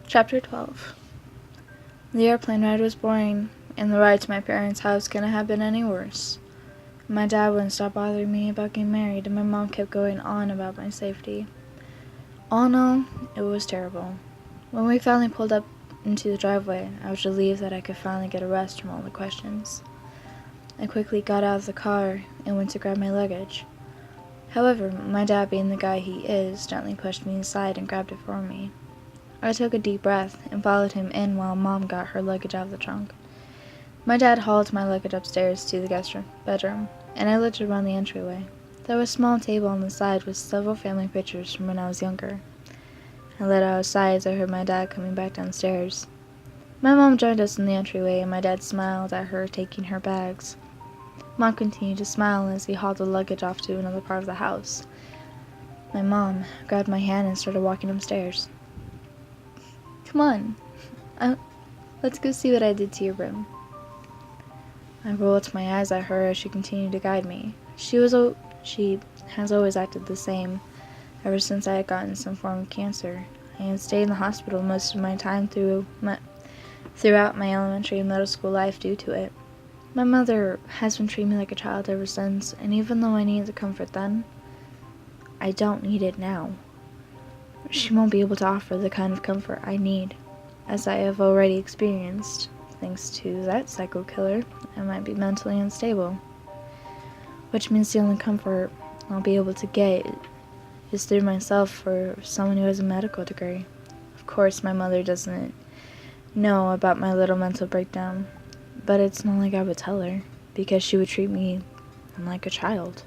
Chapter 12. The airplane ride was boring, and the ride to my parents' house couldn't have been any worse. My dad wouldn't stop bothering me about getting married, and my mom kept going on about my safety. All in all, it was terrible. When we finally pulled up into the driveway, I was relieved that I could finally get a rest from all the questions. I quickly got out of the car and went to grab my luggage. However, my dad, being the guy he is, gently pushed me aside and grabbed it for me. I took a deep breath and followed him in while Mom got her luggage out of the trunk. My dad hauled my luggage upstairs to the bedroom, and I looked around the entryway. There was a small table on the side with several family pictures from when I was younger. I let out a sigh as I heard my dad coming back downstairs. My mom joined us in the entryway, and my dad smiled at her taking her bags. Mom continued to smile as he hauled the luggage off to another part of the house. My mom grabbed my hand and started walking upstairs. Come on, let's go see what I did to your room. I rolled my eyes at her as she continued to guide me. She has always acted the same ever since I had gotten some form of cancer. I had stayed in the hospital most of my time throughout my elementary and middle school life due to it. My mother has been treating me like a child ever since, and even though I needed the comfort then, I don't need it now. She won't be able to offer the kind of comfort I need, as I have already experienced. Thanks to that psycho killer, I might be mentally unstable, which means the only comfort I'll be able to get is through myself or someone who has a medical degree. Of course, my mother doesn't know about my little mental breakdown, but it's not like I would tell her, because she would treat me like a child.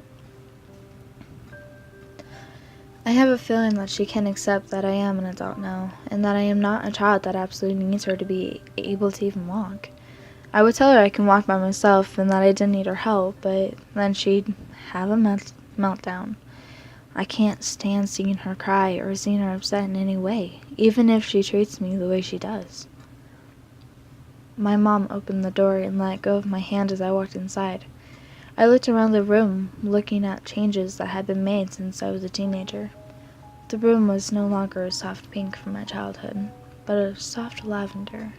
I have a feeling that she can accept that I am an adult now, and that I am not a child that absolutely needs her to be able to even walk. I would tell her I can walk by myself and that I didn't need her help, but then she'd have a meltdown. I can't stand seeing her cry or seeing her upset in any way, even if she treats me the way she does. My mom opened the door and let go of my hand as I walked inside. I looked around the room, looking at changes that had been made since I was a teenager. The room was no longer a soft pink from my childhood, but a soft lavender.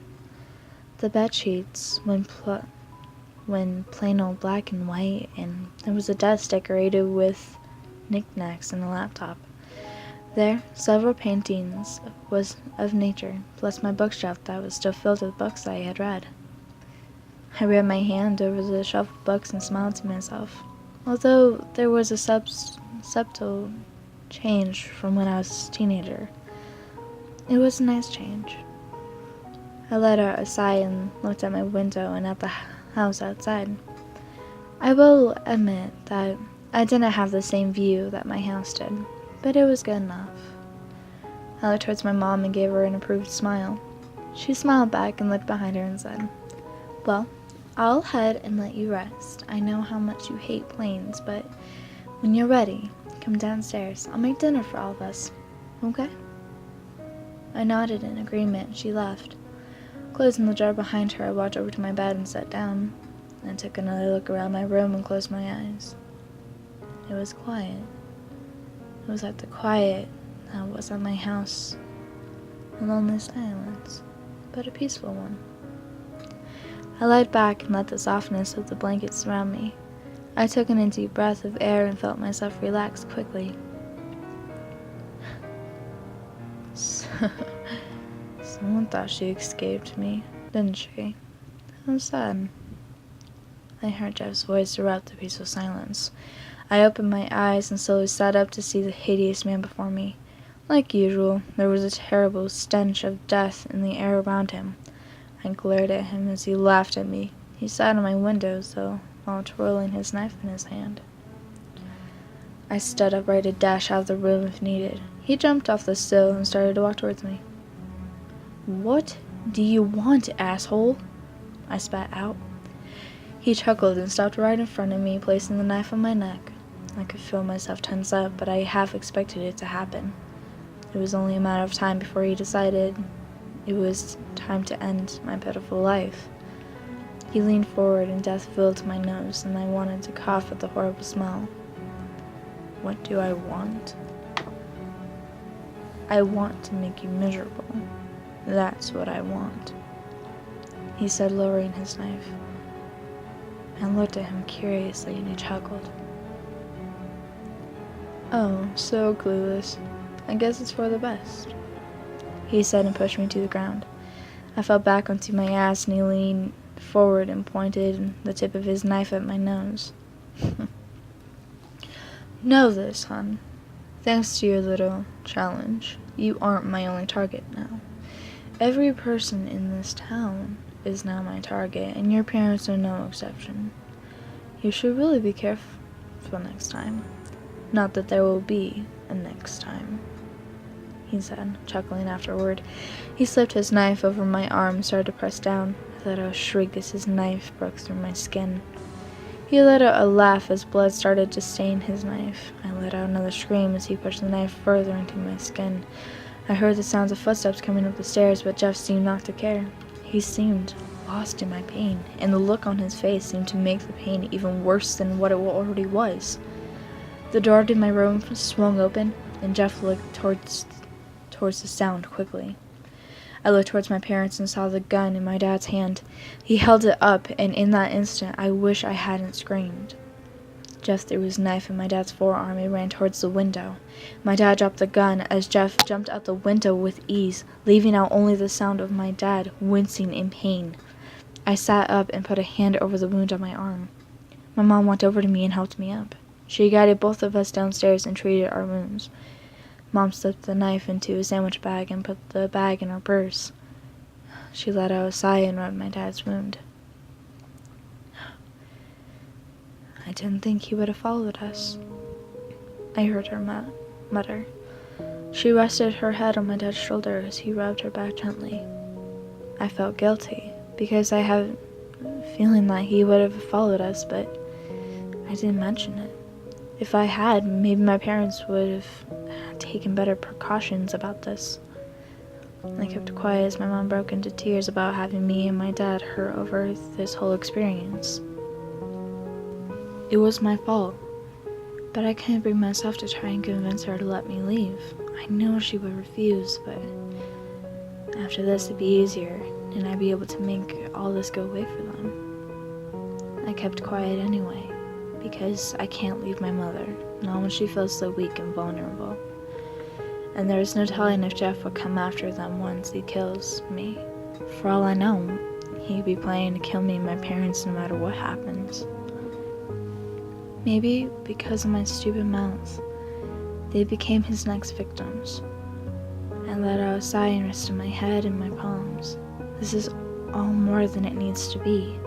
The bed sheets, when plain old black and white, and there was a desk decorated with knickknacks and a laptop. There, several paintings of nature, plus my bookshelf that was still filled with books I had read. I ran my hand over the shelf of books and smiled to myself. Although there was a subtle change from when I was a teenager, it was a nice change. I let out a sigh and looked at my window and at the house outside. I will admit that I didn't have the same view that my house did, but it was good enough. I looked towards my mom and gave her an approved smile. She smiled back and looked behind her and said, "Well, I'll head and let you rest. I know how much you hate planes, but when you're ready, come downstairs. I'll make dinner for all of us. Okay?" I nodded in agreement. She left. Closing the door behind her, I walked over to my bed and sat down. I took another look around my room and closed my eyes. It was quiet. It was like the quiet that was at my house. A lonely silence, but a peaceful one. I lied back and let the softness of the blanket surround me. I took in a deep breath of air and felt myself relax quickly. Someone thought she escaped me, didn't she? How sad. I heard Jeff's voice throughout the peaceful silence. I opened my eyes and slowly sat up to see the hideous man before me. Like usual, there was a terrible stench of death in the air around him. I glared at him as he laughed at me. He sat on my window sill while twirling his knife in his hand. I stood up ready to dash out of the room if needed. He jumped off the sill and started to walk towards me. "What do you want, asshole?" I spat out. He chuckled and stopped right in front of me, placing the knife on my neck. I could feel myself tense up, but I half expected it to happen. It was only a matter of time before he decided it was time to end my pitiful life. He leaned forward and death filled my nose, and I wanted to cough at the horrible smell. What do I want? I want to make you miserable. That's what I want," he said, lowering his knife. I looked at him curiously and he chuckled. "Oh, so clueless. I guess it's for the best," he said and pushed me to the ground. I fell back onto my ass and he leaned forward and pointed the tip of his knife at my nose. "Know this, hon. Thanks to your little challenge, you aren't my only target now. Every person in this town is now my target, and your parents are no exception. You should really be careful next time. Not that there will be a next time," he said, chuckling afterward. He slipped his knife over my arm and started to press down. I let out a shriek as his knife broke through my skin. He let out a laugh as blood started to stain his knife. I let out another scream as he pushed the knife further into my skin. I heard the sounds of footsteps coming up the stairs, but Jeff seemed not to care. He seemed lost in my pain, and the look on his face seemed to make the pain even worse than what it already was. The door to my room swung open, and Jeff looked towards the sound quickly. I looked towards my parents and saw the gun in my dad's hand. He held it up, and in that instant, I wish I hadn't screamed. Jeff threw his knife in my dad's forearm and ran towards the window. My dad dropped the gun as Jeff jumped out the window with ease, leaving out only the sound of my dad wincing in pain. I sat up and put a hand over the wound on my arm. My mom went over to me and helped me up. She guided both of us downstairs and treated our wounds. Mom slipped the knife into a sandwich bag and put the bag in her purse. She let out a sigh and rubbed my dad's wound. "I didn't think he would have followed us," I heard her mutter. She rested her head on my dad's shoulder as he rubbed her back gently. I felt guilty, because I had a feeling that he would have followed us, but I didn't mention it. If I had, maybe my parents would have taken better precautions about this. I kept quiet as my mom broke into tears about having me and my dad hurt over this whole experience. It was my fault, but I couldn't bring myself to try and convince her to let me leave. I knew she would refuse, but after this it'd be easier, and I'd be able to make all this go away for them. I kept quiet anyway, because I can't leave my mother, not when she feels so weak and vulnerable. And there is no telling if Jeff would come after them once he kills me. For all I know, he'd be planning to kill me and my parents no matter what happens. Maybe because of my stupid mouth, they became his next victims. I let out a sigh and rested my head in my palms. This is all more than it needs to be.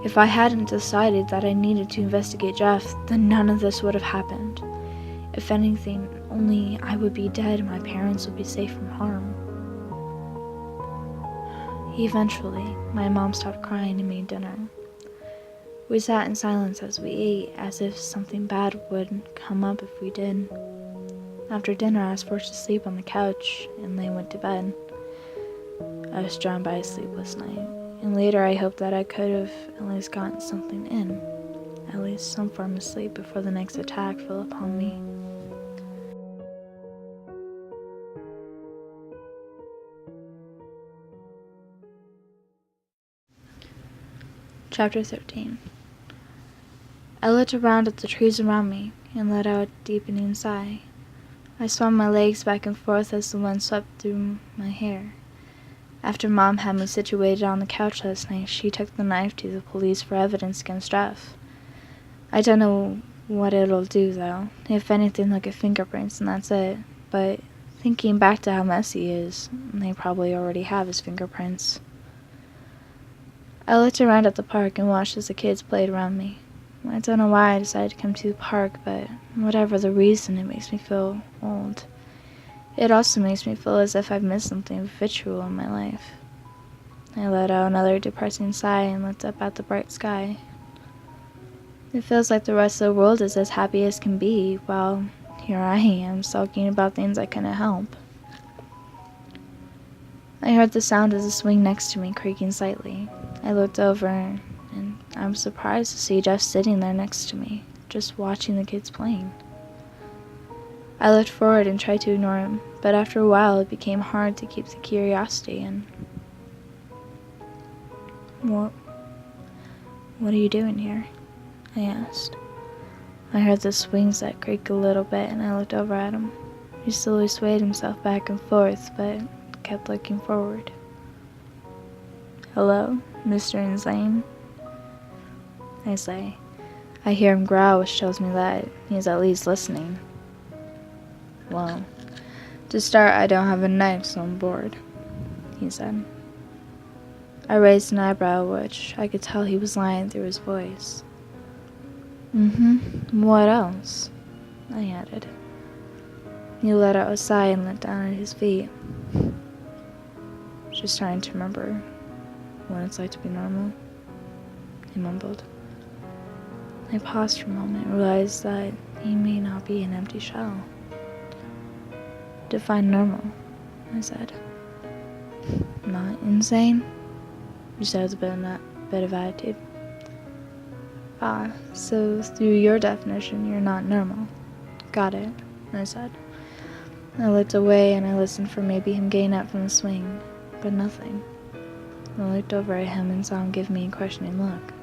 If I hadn't decided that I needed to investigate Jeff, then none of this would have happened. If anything, only I would be dead and my parents would be safe from harm. Eventually, my mom stopped crying and made dinner. We sat in silence as we ate, as if something bad would come up if we did. After dinner, I was forced to sleep on the couch, and they went to bed. I was drawn by a sleepless night, and later I hoped that I could have at least gotten something in, at least some form of sleep before the next attack fell upon me. Chapter 13. I looked around at the trees around me and let out a deepening sigh. I swung my legs back and forth as the wind swept through my hair. After Mom had me situated on the couch last night, she took the knife to the police for evidence against Jeff. I don't know what it'll do, though. If anything, look at fingerprints and that's it. But thinking back to how messy he is, they probably already have his fingerprints. I looked around at the park and watched as the kids played around me. I don't know why I decided to come to the park, but whatever the reason, it makes me feel old. It also makes me feel as if I've missed something vital in my life. I let out another depressing sigh and looked up at the bright sky. It feels like the rest of the world is as happy as can be, while here I am, sulking about things I couldn't help. I heard the sound of the swing next to me creaking slightly. I looked over, and I was surprised to see Jeff sitting there next to me, just watching the kids playing. I looked forward and tried to ignore him, but after a while it became hard to keep the curiosity in. What are you doing here? I asked. I heard the swing set creak a little bit and I looked over at him. He slowly swayed himself back and forth, but kept looking forward. Hello, Mr. Insane? I say. I hear him growl, which tells me that he's at least listening. Well, to start, I don't have a knife, so I'm bored, he said. I raised an eyebrow, which I could tell he was lying through his voice. What else? I added. He let out a sigh and looked down at his feet. Just trying to remember what it's like to be normal, he mumbled. I paused for a moment and realized that he may not be an empty shell. Define normal, I said. Not insane? You said with a bit of attitude. So through your definition, you're not normal. Got it, I said. I looked away and I listened for maybe him getting up from the swing, but nothing. I looked over at him and saw him give me a questioning look.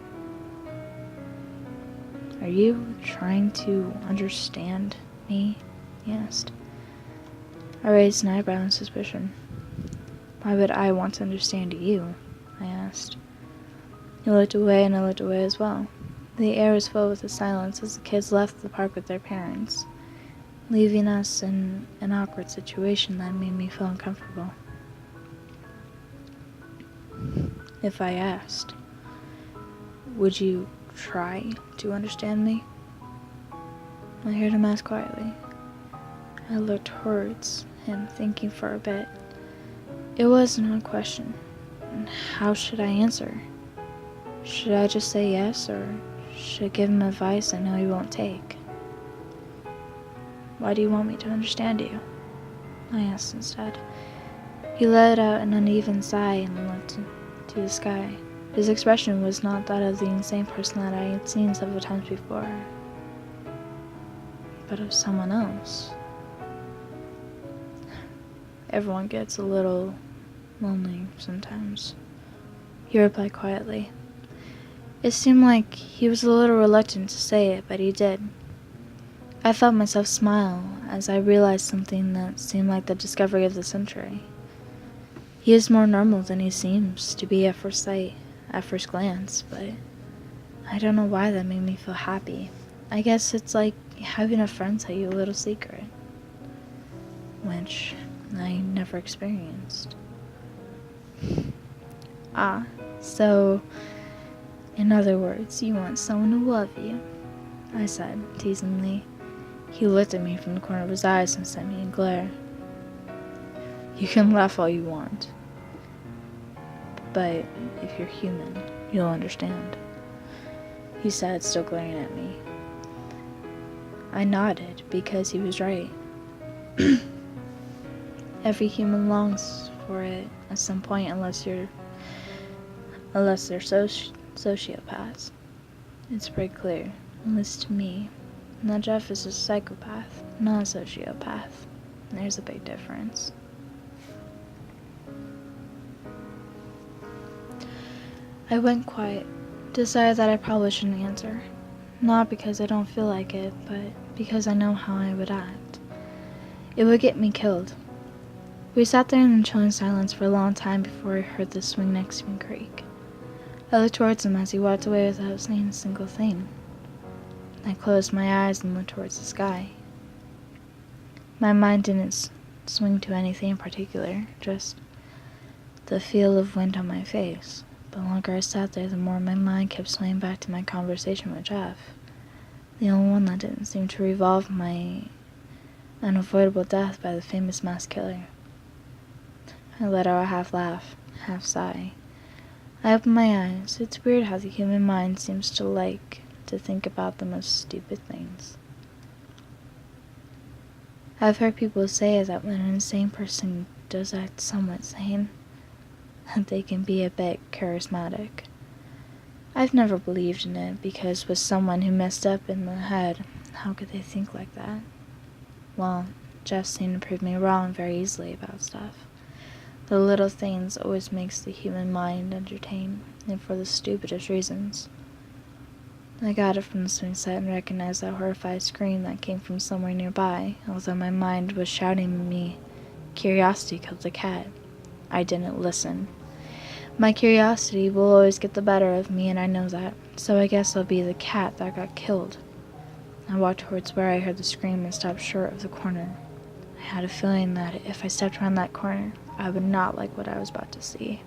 Are you trying to understand me? He asked. I raised an eyebrow in suspicion. Why would I want to understand you? I asked. He looked away and I looked away as well. The air was filled with a silence as the kids left the park with their parents, leaving us in an awkward situation that made me feel uncomfortable. If I asked, would you try to understand me? I heard him ask quietly. I looked towards him, thinking for a bit. It was an odd question. And how should I answer? Should I just say yes, or should I give him advice I know he won't take? Why do you want me to understand you? I asked instead. He let out an uneven sigh and looked to the sky. His expression was not that of the insane person that I had seen several times before, but of someone else. Everyone gets a little lonely sometimes, he replied quietly. It seemed like he was a little reluctant to say it, but he did. I felt myself smile as I realized something that seemed like the discovery of the century. He is more normal than he seems to be at first sight, at first glance, but I don't know why that made me feel happy. I guess it's like having a friend tell you a little secret, which I never experienced. So, in other words, you want someone to love you, I said, teasingly. He looked at me from the corner of his eyes and sent me a glare. You can laugh all you want, but if you're human, you'll understand, he said, still glaring at me. I nodded because he was right. Every human longs for it at some point unless they're sociopaths. It's pretty clear, at least to me, that Jeff is a psychopath, not a sociopath. There's a big difference. I went quiet, decided that I probably shouldn't answer. Not because I don't feel like it, but because I know how I would act. It would get me killed. We sat there in chilling silence for a long time before I heard the swing next to me creak. I looked towards him as he walked away without saying a single thing. I closed my eyes and looked towards the sky. My mind didn't swing to anything in particular, just the feel of wind on my face. The longer I sat there, the more my mind kept swaying back to my conversation with Jeff, the only one that didn't seem to revolve my unavoidable death by the famous mass killer. I let out a half laugh, half sigh. I opened my eyes. It's weird how the human mind seems to like to think about the most stupid things. I've heard people say that when an insane person does act somewhat sane, that they can be a bit charismatic. I've never believed in it because with someone who messed up in the head, how could they think like that? Well, Jeff seemed to prove me wrong very easily about stuff. The little things always makes the human mind entertain, and for the stupidest reasons. I got it from the swing set and recognized that horrified scream that came from somewhere nearby, although my mind was shouting at me, "Curiosity killed the cat." I didn't listen. My curiosity will always get the better of me, and I know that, so I guess I'll be the cat that got killed. I walked towards where I heard the scream and stopped short of the corner. I had a feeling that if I stepped around that corner, I would not like what I was about to see.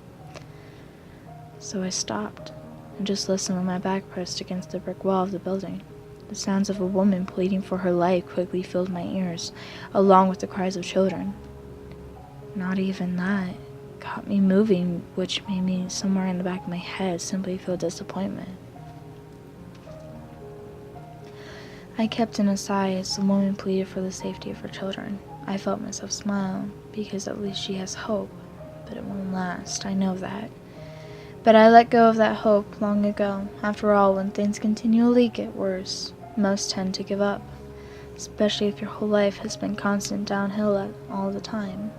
So I stopped and just listened with my back pressed against the brick wall of the building. The sounds of a woman pleading for her life quickly filled my ears, along with the cries of children. Not even that got me moving, which made me, somewhere in the back of my head, simply feel disappointment. I kept in a sigh as the woman pleaded for the safety of her children. I felt myself smile, because at least she has hope, but it won't last, I know that. But I let go of that hope long ago. After all, when things continually get worse, most tend to give up, especially if your whole life has been constant downhill all the time.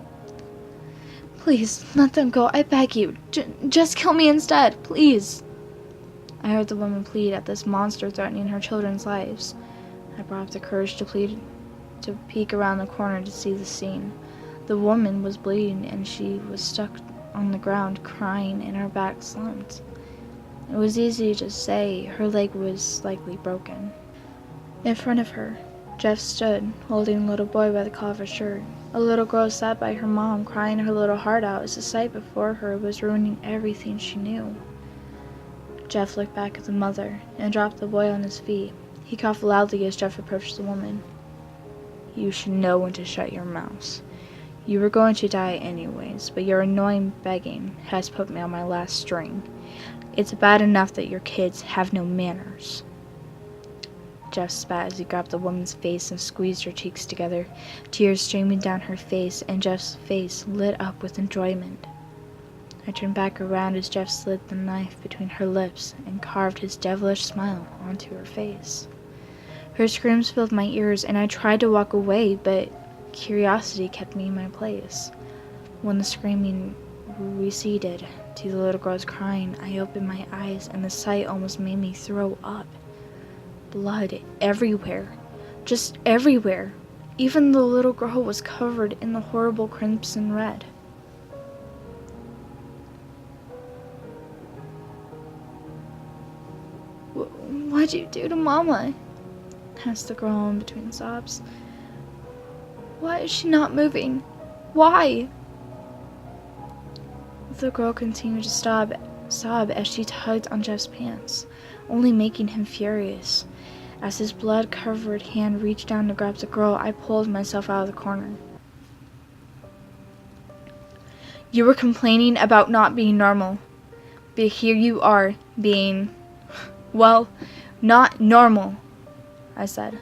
"Please, let them go, I beg you. Just kill me instead, please." I heard the woman plead at this monster threatening her children's lives. I brought up the courage to peek around the corner to see the scene. The woman was bleeding, and she was stuck on the ground, crying, and her back slumped. It was easy to say her leg was likely broken. In front of her, Jeff stood, holding a little boy by the collar of her shirt. A little girl sat by her mom, crying her little heart out as the sight before her was ruining everything she knew. Jeff looked back at the mother and dropped the boy on his feet. He coughed loudly as Jeff approached the woman. "You should know when to shut your mouth. You were going to die anyways, but your annoying begging has put me on my last string. It's bad enough that your kids have no manners." Jeff spat as he grabbed the woman's face and squeezed her cheeks together, tears streaming down her face, and Jeff's face lit up with enjoyment. I turned back around as Jeff slid the knife between her lips and carved his devilish smile onto her face. Her screams filled my ears, and I tried to walk away, but curiosity kept me in my place. When the screaming receded to the little girl's crying, I opened my eyes, and the sight almost made me throw up. Blood everywhere. Just everywhere. Even the little girl was covered in the horrible crimson red. "What'd you do to Mama?" asked the girl in between sobs. "Why is she not moving? Why?" The girl continued to sob as she tugged on Jeff's pants, only making him furious. As his blood-covered hand reached down to grab the girl, I pulled myself out of the corner. "You were complaining about not being normal, but here you are being, well, not normal," I said.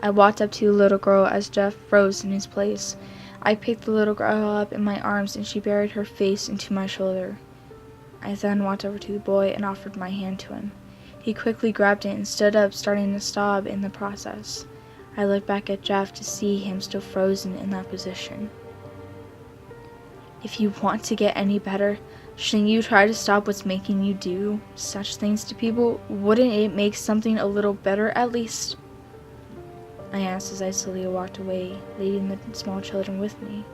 I walked up to the little girl as Jeff froze in his place. I picked the little girl up in my arms, and she buried her face into my shoulder. I then walked over to the boy and offered my hand to him. He quickly grabbed it and stood up, starting to sob in the process. I looked back at Jeff to see him still frozen in that position. "If you want to get any better, shouldn't you try to stop what's making you do such things to people? Wouldn't it make something a little better at least?" I asked as I slowly walked away, leading the small children with me.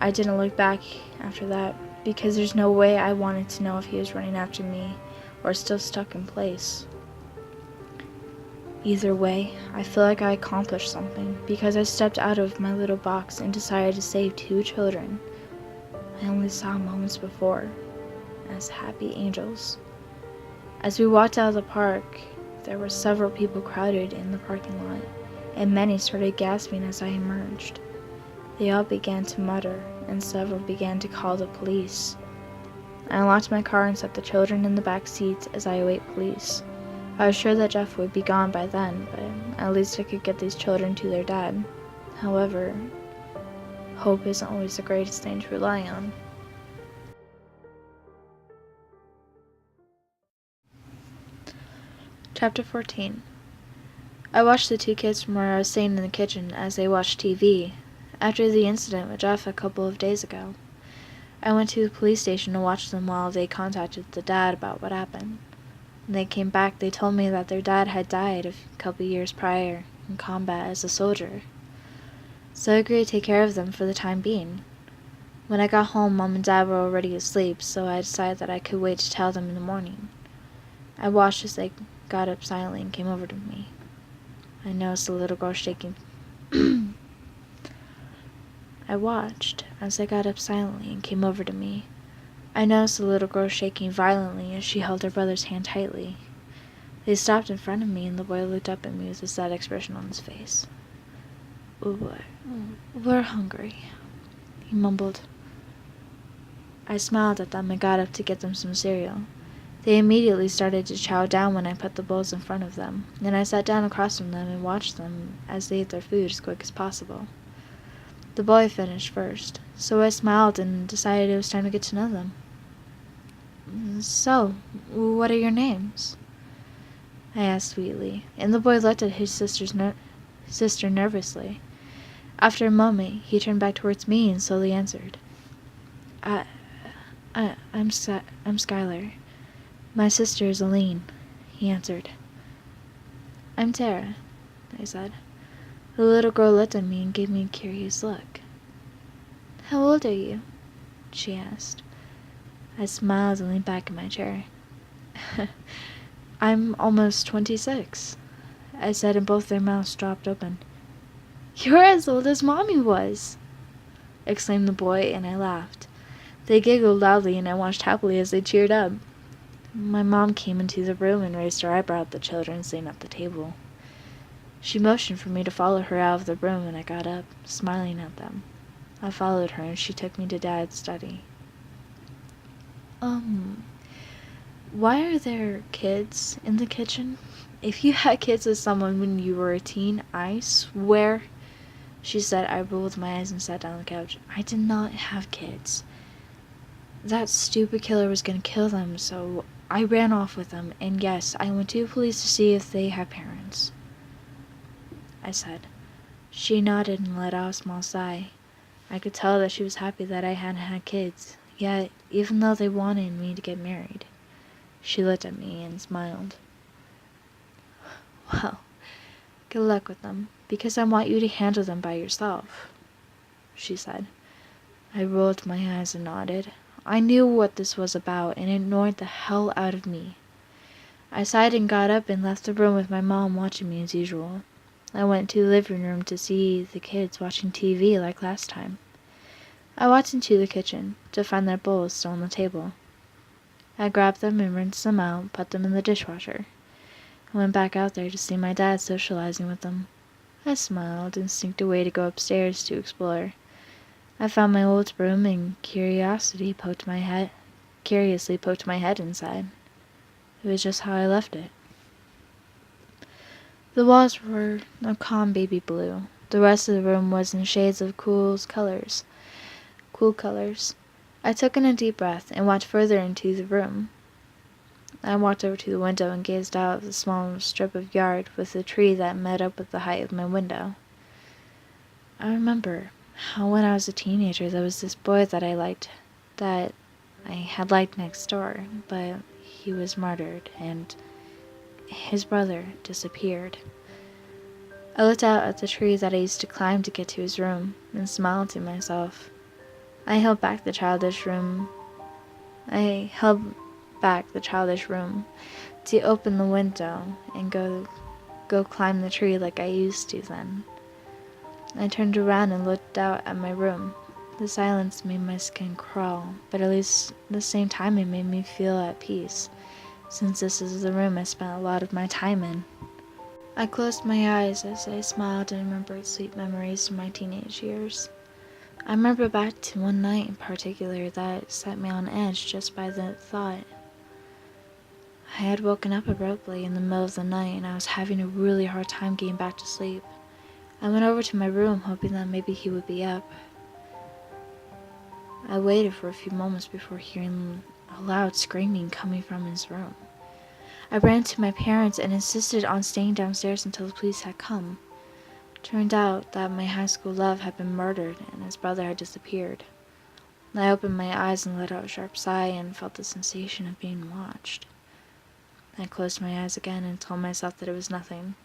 I didn't look back after that, because there's no way I wanted to know if he was running after me or still stuck in place. Either way, I feel like I accomplished something, because I stepped out of my little box and decided to save 2 children I only saw moments before as happy angels. As we walked out of the park, there were several people crowded in the parking lot, and many started gasping as I emerged. They all began to mutter, and several began to call the police. I unlocked my car and set the children in the back seats as I await police. I was sure that Jeff would be gone by then, but at least I could get these children to their dad. However, hope isn't always the greatest thing to rely on. Chapter 14. I watched the two kids from where I was sitting in the kitchen as they watched TV, after the incident with Jeff a couple of days ago. I went to the police station to watch them while they contacted the dad about what happened. When they came back, they told me that their dad had died a couple years prior in combat as a soldier. So I agreed to take care of them for the time being. When I got home, Mom and Dad were already asleep, so I decided that I could wait to tell them in the morning. I watched as they got up silently and came over to me. I noticed the little girl shaking. I watched as they got up silently and came over to me. I noticed the little girl shaking violently as she held her brother's hand tightly. They stopped in front of me, and the boy looked up at me with a sad expression on his face. We're hungry, he mumbled. I smiled at them and got up to get them some cereal. They immediately started to chow down when I put the bowls in front of them, and I sat down across from them and watched them as they ate their food as quick as possible. The boy finished first, so I smiled and decided it was time to get to know them. So, what are your names? I asked sweetly, and the boy looked at his sister nervously. After a moment, he turned back towards me and slowly answered. I'm Skylar. My sister is Aline, he answered. I'm Tara, I said. The little girl looked at me and gave me a curious look. How old are you? She asked. I smiled and leaned back in my chair. I'm almost 26, I said, and both their mouths dropped open. You're as old as Mommy was, exclaimed the boy, and I laughed. They giggled loudly, and I watched happily as they cheered up. My mom came into the room and raised her eyebrow at the children sitting at the table. She motioned for me to follow her out of the room, and I got up, smiling at them. I followed her, and she took me to Dad's study. Why are there kids in the kitchen? If you had kids with someone when you were a teen, I swear, she said. I rolled my eyes and sat down on the couch. I did not have kids. That stupid killer was going to kill them, so I ran off with them, and yes, I went to the police to see if they had parents, I said. She nodded and let out a small sigh. I could tell that she was happy that I hadn't had kids, yet, even though they wanted me to get married, she looked at me and smiled. Well, good luck with them, because I want you to handle them by yourself, she said. I rolled my eyes and nodded. I knew what this was about, and it annoyed the hell out of me. I sighed and got up and left the room with my mom watching me as usual. I went to the living room to see the kids watching TV like last time. I walked into the kitchen to find their bowls still on the table. I grabbed them and rinsed them out, put them in the dishwasher. I went back out there to see my dad socializing with them. I smiled and sneaked away to go upstairs to explore. I found my old room and curiously poked my head inside. It was just how I left it. The walls were a calm baby blue. The rest of the room was in shades of cool colors. I took in a deep breath and walked further into the room. I walked over to the window and gazed out at the small strip of yard with a tree that met up with the height of my window. I remember how when I was a teenager there was this boy that I had liked next door, but he was murdered and his brother disappeared. I looked out at the tree that I used to climb to get to his room and smiled to myself. I held back the childish room to open the window and go climb the tree like I used to then. I turned around and looked out at my room. The silence made my skin crawl, but at least at the same time it made me feel at peace, since this is the room I spent a lot of my time in. I closed my eyes as I smiled and remembered sweet memories from my teenage years. I remember back to one night in particular that set me on edge just by the thought. I had woken up abruptly in the middle of the night and I was having a really hard time getting back to sleep. I went over to my room hoping that maybe he would be up. I waited for a few moments before hearing a loud screaming coming from his room. I ran to my parents and insisted on staying downstairs until the police had come. Turned out that my high school love had been murdered and his brother had disappeared. I opened my eyes and let out a sharp sigh and felt the sensation of being watched. I closed my eyes again and told myself that it was nothing.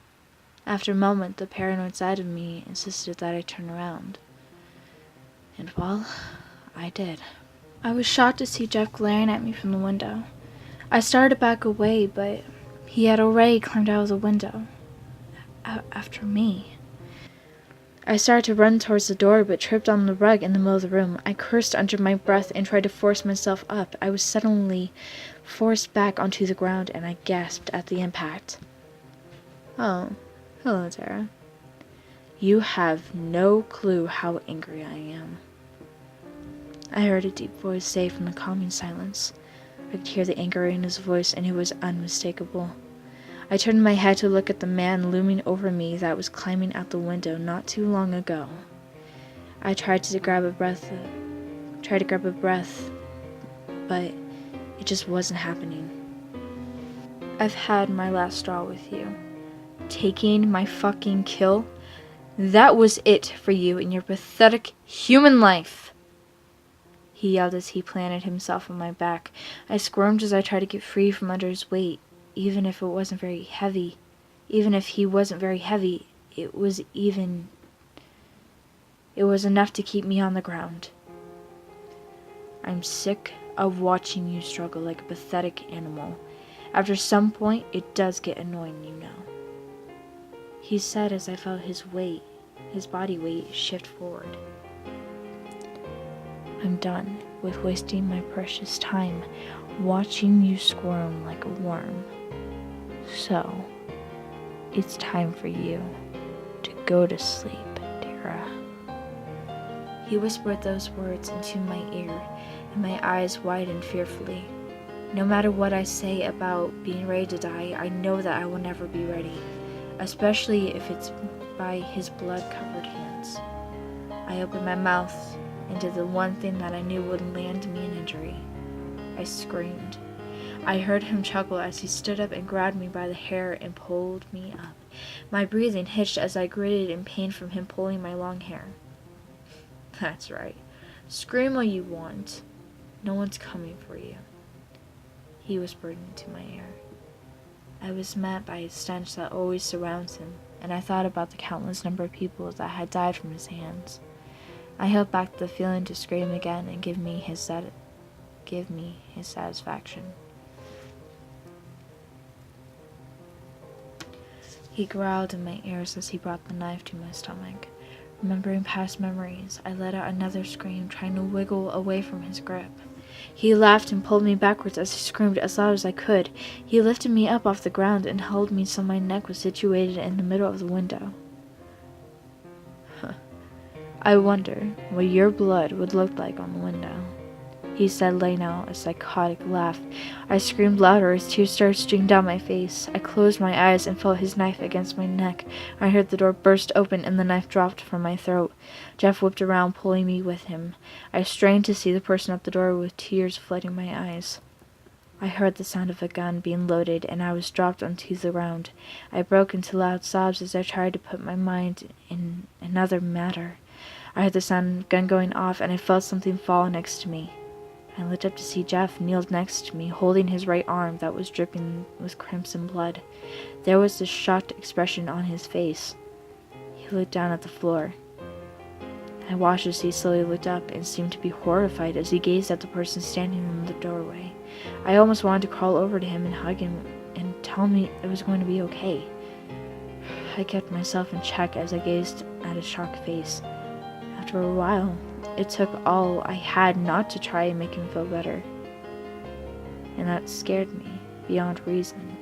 After a moment, the paranoid side of me insisted that I turn around. And well, I did. I was shocked to see Jeff glaring at me from the window. I started to back away, but he had already climbed out of the window. After me. I started to run towards the door, but tripped on the rug in the middle of the room. I cursed under my breath and tried to force myself up. I was suddenly forced back onto the ground, and I gasped at the impact. Oh, hello, Tara. You have no clue how angry I am. I heard a deep voice say from the calming silence. I could hear the anger in his voice, and it was unmistakable. I turned my head to look at the man looming over me that was climbing out the window not too long ago. I tried to grab a breath, but it just wasn't happening. I've had my last straw with you. Taking my fucking kill? That was it for you in your pathetic human life. He yelled as he planted himself on my back. I squirmed as I tried to get free from under his weight. Even if he wasn't very heavy, it was enough to keep me on the ground. I'm sick of watching you struggle like a pathetic animal. After some point, it does get annoying, you know. He said as I felt his body weight shift forward. I'm done with wasting my precious time watching you squirm like a worm. So, it's time for you to go to sleep, Tara. He whispered those words into my ear, and my eyes widened fearfully. No matter what I say about being ready to die, I know that I will never be ready, especially if it's by his blood-covered hands. I opened my mouth and did the one thing that I knew would land me an injury. I screamed. I heard him chuckle as he stood up and grabbed me by the hair and pulled me up. My breathing hitched as I gritted in pain from him pulling my long hair. That's right. Scream all you want. No one's coming for you. He whispered into my ear. I was met by a stench that always surrounds him, and I thought about the countless number of people that had died from his hands. I held back the feeling to scream again and give me his satisfaction. He growled in my ears as he brought the knife to my stomach. Remembering past memories, I let out another scream, trying to wiggle away from his grip. He laughed and pulled me backwards as he screamed as loud as I could. He lifted me up off the ground and held me so my neck was situated in the middle of the window. I wonder what your blood would look like on the window, he said, laying out a psychotic laugh. I screamed louder as tears started streaming down my face. I closed my eyes and felt his knife against my neck. I heard the door burst open and the knife dropped from my throat. Jeff whipped around, pulling me with him. I strained to see the person at the door with tears flooding my eyes. I heard the sound of a gun being loaded, and I was dropped onto the ground. I broke into loud sobs as I tried to put my mind in another matter. I heard the sound of the gun going off, and I felt something fall next to me. I looked up to see Jeff kneeled next to me, holding his right arm that was dripping with crimson blood. There was a shocked expression on his face. He looked down at the floor. I watched as he slowly looked up and seemed to be horrified as he gazed at the person standing in the doorway. I almost wanted to crawl over to him and hug him and tell him it was going to be okay. I kept myself in check as I gazed at his shocked face. After a while, it took all I had not to try and make him feel better. And that scared me beyond reason.